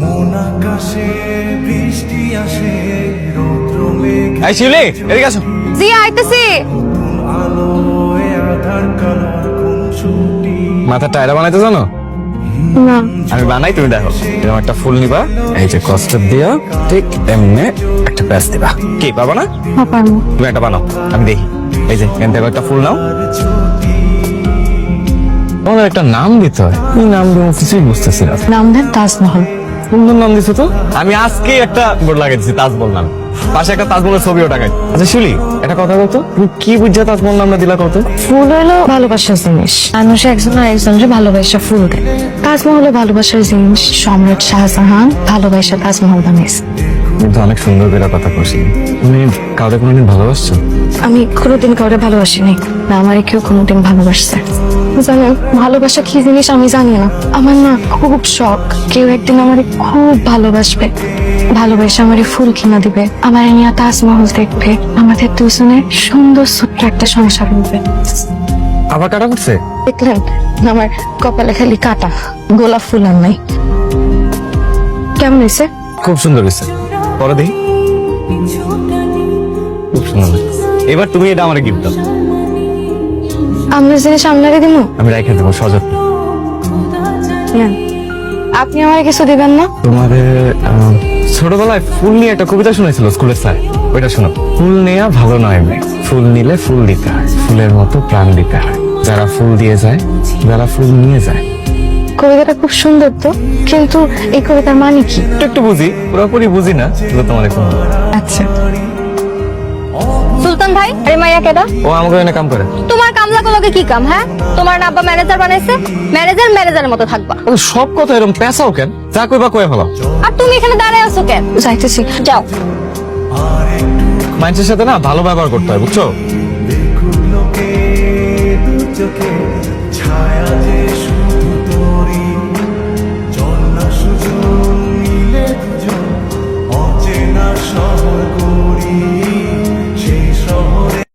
মন আকাশে বৃষ্টি আসে রৌদ্র মেঘ এই শিউলি এদিকে আসো। জি আইতেছি। আলোয় আধার কালার কোন ছুটি মাথার টায়রা বানাইতে জানো? না আমি বানাই, তুমি দেখো। এরকম একটা ফুল নিবা, এই যে কস্টার দিয়া ঠিক এমনি একটা প্যাচ দিবা। কি পাবা না? পারবো। তুমি একটা বানাও, আমি দেখি। এই যে এখান থেকে একটা ফুল নাও, তোমার একটা নাম দিতে হয়। কি নাম দেবো কিছুই বুঝতেছি না। নাম দেন তাজমহল। সুন্দর নাম দিছো তো। আমি আজকে একটা বোর্ড লাগাইছি তাজমহল নাম, পাশে একটা তাজমহলের ছবিও টাকাই। আচ্ছা শিউলি, একটা কথা বলতো, তুমি কি বুঝছো তাজমহল নামটা দিলা কত? ফুল হলো ভালোবাসার জিনিস। মানুষ একজন আরেকজনকে ভালোবাসা ফুল দেয়। তাজমহল ভালোবাসার জিনিস। সম্রাট শাহজাহান ভালোবাসা তাজমহল বানিয়েছে। কিন্তু অনেক সুন্দর করে কথা বলছি। তুমি কাউকে কোনোদিন ভালোবাসছো? আমি কোনোদিন কাউকে ভালোবাসিনি, না আমার কেউ কোনোদিন ভালোবাসছে। জানেন ভালোবাসা কি জিনিস আমি জানি না। আমার না খুব শখ কেউ একদিন আমারে খুব ভালোবাসবে, ভালোবেসে আমারে ফুল কিনা দিবে, আমার নিয়ে তাজমহল দেখবে, আমাদের দুজনের সুন্দর ছোট্ট একটা সংসার হবে। আবার কাটা করছে? দেখলেন আমার কপালে খালি কাটা, গোলাপ ফুল আর নাই। কেমন হয়েছে? খুব সুন্দর হয়েছে। পরে দেখি। খুব সুন্দর হয়েছে। এবার তুমি এটা আমার গিফট দাও। আপনার জিনিস আপনাকে দিব? আমি রাইখে দেবো সযত্ন। নেন। আপনি আমার কিছু দিবেন না? তোমার ছোটবেলায় ফুল নিয়ে একটা কবিতা শুনেছিল স্কুলের স্যার, ওইটা শোনো। ফুল নেয়া ভালো নয় মেয়ে, ফুল নিলে ফুল দিতে হয়, ফুলের মতো প্রাণ দিতে হয়, যারা ফুল দিয়ে যায়, যারা ফুল নিয়ে যায়। কবিতাটা খুব সুন্দর তো, কিন্তু এই কবিতার মানে কি? একটু একটু বুঝি, পুরোপুরি বুঝি না, কিন্তু তোমার একটু আচ্ছা। সুলতান ভাই, আরে মাইয়া কেডা? ও আমাকে এনে কাম করে। তোমার কামলা কলকে কি কাম? হ্যাঁ, তোমার না আব্বা ম্যানেজার বানাইছে, ম্যানেজারের মতো থাকবা। ও সব কথা এরকম পেঁচাও কেন? যা কইবা কয়ে ফেলো। আর তুমি এখানে দাঁড়ায় আছো কেন? যাইতেছি, যাও। মানুষের সাথে না ভালো ব্যবহার করতে হয়, বুঝছো? দেখুক লোকে দু চোখে ছায়া যে